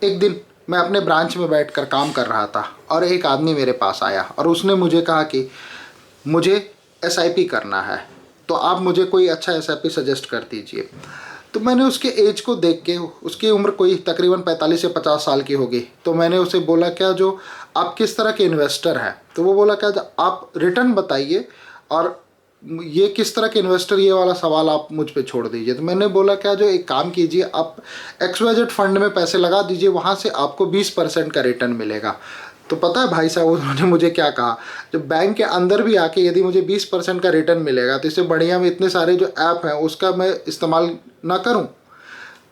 एक दिन मैं अपने ब्रांच में बैठकर काम कर रहा था और एक आदमी मेरे पास आया और उसने मुझे कहा कि मुझे एसआईपी करना है, तो आप मुझे कोई अच्छा एसआईपी सजेस्ट कर दीजिए। तो मैंने उसके एज को देख के, उसकी उम्र कोई तकरीबन 45 से 50 साल की होगी, तो मैंने उसे बोला क्या जो आप किस तरह के इन्वेस्टर हैं? तो वो बोला क्या आप रिटर्न बताइए और ये किस तरह के इन्वेस्टर, ये वाला सवाल आप मुझ पे छोड़ दीजिए। तो मैंने बोला क्या जो एक काम कीजिए, आप XYZ फंड में पैसे लगा दीजिए, वहाँ से आपको 20% का रिटर्न मिलेगा। तो पता है भाई साहब उन्होंने मुझे क्या कहा, जो बैंक के अंदर भी आके यदि मुझे 20% का रिटर्न मिलेगा तो इससे बढ़िया में इतने सारे जो ऐप हैं उसका मैं इस्तेमाल ना करूं।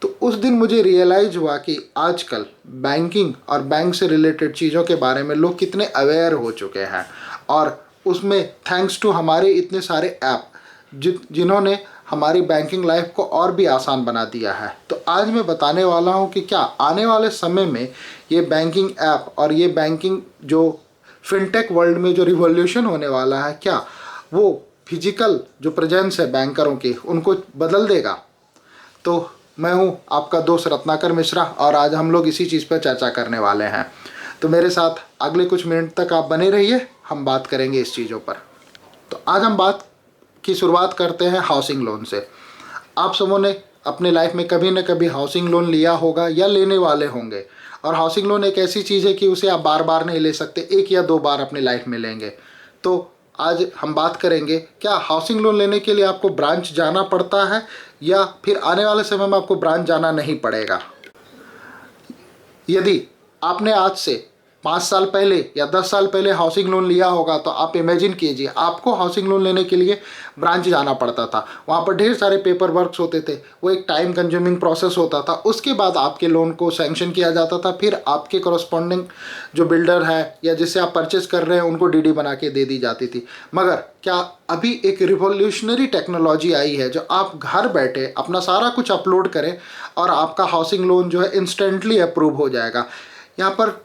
तो उस दिन मुझे रियलाइज़ हुआ कि आजकल बैंकिंग और बैंक से रिलेटेड चीज़ों के बारे में लोग कितने अवेयर हो चुके हैं, और उसमें थैंक्स टू हमारे इतने सारे ऐप जिन्होंने हमारी बैंकिंग लाइफ को और भी आसान बना दिया है। तो आज मैं बताने वाला हूं कि क्या आने वाले समय में ये बैंकिंग ऐप और ये बैंकिंग जो फिनटेक वर्ल्ड में जो रिवॉल्यूशन होने वाला है, क्या वो फिजिकल जो प्रेजेंस है बैंकरों की उनको बदल देगा। तो मैं हूं आपका दोस्त रत्नाकर मिश्रा और आज हम लोग इसी चीज़ पर चर्चा करने वाले हैं। तो मेरे साथ अगले कुछ मिनट तक आप बने रहिए, हम बात करेंगे इस चीज़ों पर। तो आज हम बात की शुरुआत करते हैं हाउसिंग लोन से। आप सबों ने अपने लाइफ में कभी न कभी हाउसिंग लोन लिया होगा या लेने वाले होंगे, और हाउसिंग लोन एक ऐसी चीज़ है कि उसे आप बार बार नहीं ले सकते, एक या दो बार अपनी लाइफ में लेंगे। तो आज हम बात करेंगे क्या हाउसिंग लोन लेने के लिए आपको ब्रांच जाना पड़ता है या फिर आने वाले समय में आपको ब्रांच जाना नहीं पड़ेगा। यदि आपने आज से 5 साल पहले या 10 साल पहले हाउसिंग लोन लिया होगा तो आप इमेजिन कीजिए आपको हाउसिंग लोन लेने के लिए ब्रांच जाना पड़ता था, वहाँ पर ढेर सारे पेपर वर्क्स होते थे, वो एक टाइम कंज्यूमिंग प्रोसेस होता था। उसके बाद आपके लोन को सैंक्शन किया जाता था, फिर आपके कॉरस्पॉन्डिंग जो बिल्डर है या जिससे आप परचेस कर रहे हैं उनको डीडी बना के दे दी जाती थी। मगर क्या अभी एक रिवॉल्यूशनरी टेक्नोलॉजी आई है जो आप घर बैठे अपना सारा कुछ अपलोड करें और आपका हाउसिंग लोन जो है इंस्टेंटली अप्रूव हो जाएगा। यहाँ पर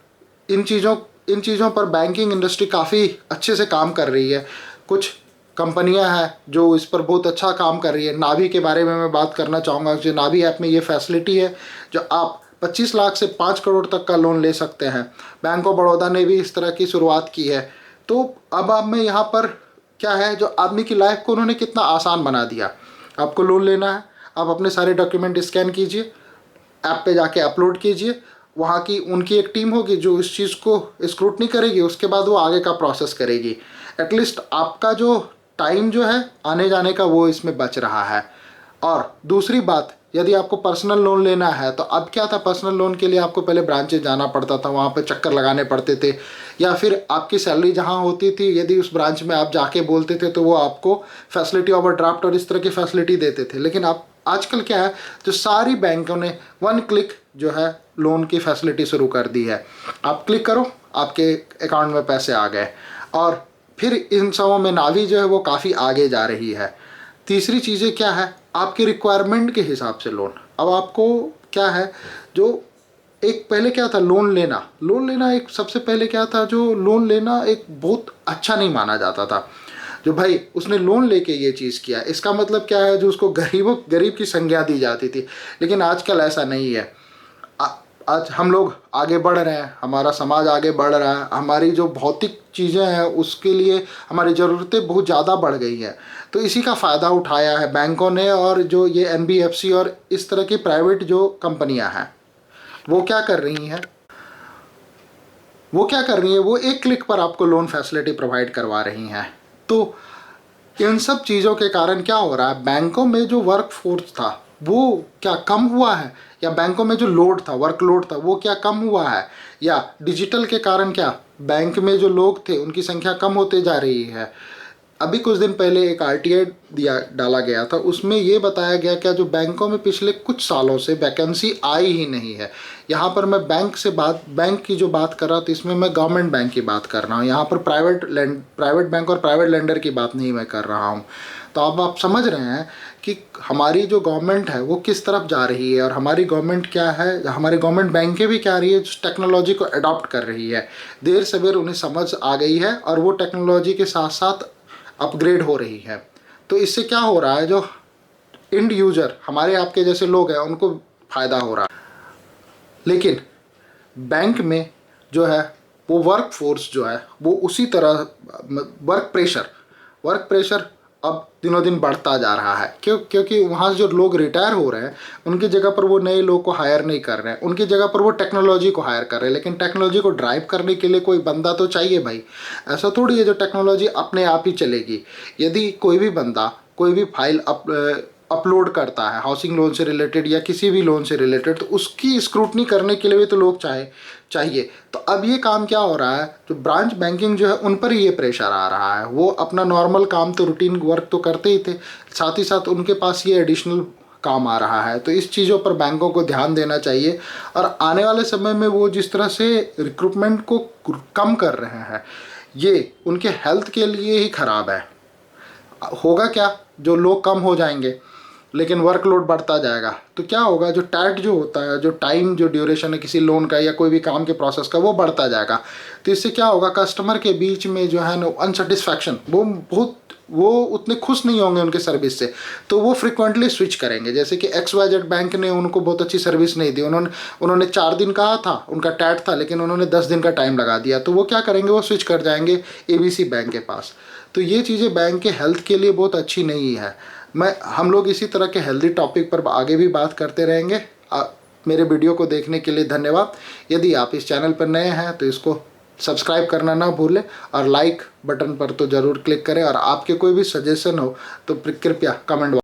इन चीज़ों पर बैंकिंग इंडस्ट्री काफ़ी अच्छे से काम कर रही है। कुछ कंपनियां हैं जो इस पर बहुत अच्छा काम कर रही है। नाभी के बारे में मैं बात करना चाहूँगा। जो नाभी ऐप में ये फैसिलिटी है जो आप 25 लाख से 5 करोड़ तक का लोन ले सकते हैं। बैंक ऑफ बड़ौदा ने भी इस तरह की शुरुआत की है। तो अब आप में यहाँ पर क्या है, जो आदमी की लाइफ को उन्होंने कितना आसान बना दिया। आपको लोन लेना है, आप अपने सारे डॉक्यूमेंट स्कैन कीजिए, ऐप पे जाके अपलोड कीजिए, वहाँ की उनकी एक टीम होगी जो इस चीज़ को स्क्रूटनी करेगी, उसके बाद वो आगे का प्रोसेस करेगी। एटलीस्ट आपका जो टाइम जो है आने जाने का वो इसमें बच रहा है। और दूसरी बात, यदि आपको पर्सनल लोन लेना है तो अब क्या था, पर्सनल लोन के लिए आपको पहले ब्रांचेज जाना पड़ता था, वहाँ पे चक्कर लगाने पड़ते थे, या फिर आपकी सैलरी जहाँ होती थी यदि उस ब्रांच में आप जाके बोलते थे तो वो आपको फैसिलिटी ओवरड्राफ्ट और इस तरह की फैसिलिटी देते थे। लेकिन आप आजकल क्या है, जो सारी बैंकों ने 1 क्लिक जो है लोन की फैसिलिटी शुरू कर दी है। आप क्लिक करो, आपके अकाउंट में पैसे आ गए। और फिर इन सबों में नावी जो है वो काफ़ी आगे जा रही है। तीसरी चीज़ें क्या है, आपके रिक्वायरमेंट के हिसाब से लोन। अब आपको क्या है, जो एक पहले क्या था, लोन लेना एक सबसे पहले क्या था, जो लोन लेना एक बहुत अच्छा नहीं माना जाता था। जो भाई उसने लोन लेके ये चीज़ किया, इसका मतलब क्या है, जो उसको गरीब की संज्ञा दी जाती थी। लेकिन आजकल ऐसा नहीं है। आज हम लोग आगे बढ़ रहे हैं, हमारा समाज आगे बढ़ रहा है, हमारी जो भौतिक चीज़ें हैं उसके लिए हमारी ज़रूरतें बहुत ज़्यादा बढ़ गई हैं। तो इसी का फ़ायदा उठाया है बैंकों ने, और जो ये NBFC और इस तरह की प्राइवेट जो कंपनियां हैं वो क्या कर रही हैं, वो एक क्लिक पर आपको लोन फैसिलिटी प्रोवाइड करवा रही हैं। तो इन सब चीज़ों के कारण क्या हो रहा है, बैंकों में जो वर्क फोर्स था वो क्या कम हुआ है, या बैंकों में जो लोड था, वर्कलोड था, वो क्या कम हुआ है, या डिजिटल के कारण क्या बैंक में जो लोग थे उनकी संख्या कम होते जा रही है। अभी कुछ दिन पहले एक RTI डाला गया था, उसमें ये बताया गया क्या जो बैंकों में पिछले कुछ सालों से वैकेंसी आई ही नहीं है। यहाँ पर मैं बैंक की जो बात कर रहा था, इसमें मैं गवर्नमेंट बैंक की बात कर रहा हूँ। यहाँ पर प्राइवेट बैंक और प्राइवेट लेंडर की बात नहीं मैं कर रहा हूँ। तो अब आप समझ रहे हैं कि हमारी जो गवर्नमेंट है वो किस तरफ जा रही है, और हमारी गवर्नमेंट क्या है, हमारी गवर्नमेंट बैंकें भी क्या रही है, टेक्नोलॉजी को अडॉप्ट कर रही है। देर सवेर उन्हें समझ आ गई है और वो टेक्नोलॉजी के साथ साथ अपग्रेड हो रही है। तो इससे क्या हो रहा है, जो इंड यूजर हमारे आपके जैसे लोग हैं उनको फ़ायदा हो रहा है। लेकिन बैंक में जो है वो वर्क फोर्स जो है वो उसी तरह वर्क प्रेशर अब दिनों दिन बढ़ता जा रहा है। क्योंकि वहाँ से जो लोग रिटायर हो रहे हैं उनकी जगह पर वो नए लोग को हायर नहीं कर रहे हैं, उनकी जगह पर वो टेक्नोलॉजी को हायर कर रहे हैं। लेकिन टेक्नोलॉजी को ड्राइव करने के लिए कोई बंदा तो चाहिए भाई। ऐसा थोड़ी है जो टेक्नोलॉजी अपने आप ही चलेगी। यदि कोई भी बंदा कोई भी फाइल अपलोड करता है हाउसिंग लोन से रिलेटेड या किसी भी लोन से रिलेटेड, तो उसकी स्क्रूटनी करने के लिए भी तो लोग चाहिए। तो अब ये काम क्या हो रहा है, जो ब्रांच बैंकिंग जो है उन पर ही ये प्रेशर आ रहा है। वो अपना नॉर्मल काम तो रूटीन वर्क तो करते ही थे, साथ ही साथ उनके पास ये एडिशनल काम आ रहा है। तो इस चीज़ों पर बैंकों को ध्यान देना चाहिए। और आने वाले समय में वो जिस तरह से रिक्रूटमेंट को कम कर रहे हैं, ये उनके हेल्थ के लिए ही ख़राब है। होगा क्या, जो लोग कम हो जाएंगे लेकिन वर्कलोड बढ़ता जाएगा तो क्या होगा, जो टैट जो होता है, जो टाइम जो ड्यूरेशन है किसी लोन का या कोई भी काम के प्रोसेस का, वो बढ़ता जाएगा। तो इससे क्या होगा, कस्टमर के बीच में जो है ना अनसेटिस्फैक्शन, वो उतने खुश नहीं होंगे उनके सर्विस से, तो वो फ्रिक्वेंटली स्विच करेंगे। जैसे कि XYZ बैंक ने उनको बहुत अच्छी सर्विस नहीं दी, उन्होंने 4 दिन कहा था, उनका टैट था, लेकिन उन्होंने 10 दिन का टाइम लगा दिया। तो वो क्या करेंगे, वो स्विच कर जाएंगे ABC बैंक के पास। तो ये चीज़ें बैंक के हेल्थ के लिए बहुत अच्छी नहीं है। हम लोग इसी तरह के हेल्दी टॉपिक पर आगे भी बात करते रहेंगे। मेरे वीडियो को देखने के लिए धन्यवाद। यदि आप इस चैनल पर नए हैं तो इसको सब्सक्राइब करना ना भूलें और लाइक बटन पर तो ज़रूर क्लिक करें। और आपके कोई भी सजेशन हो तो कृपया कमेंट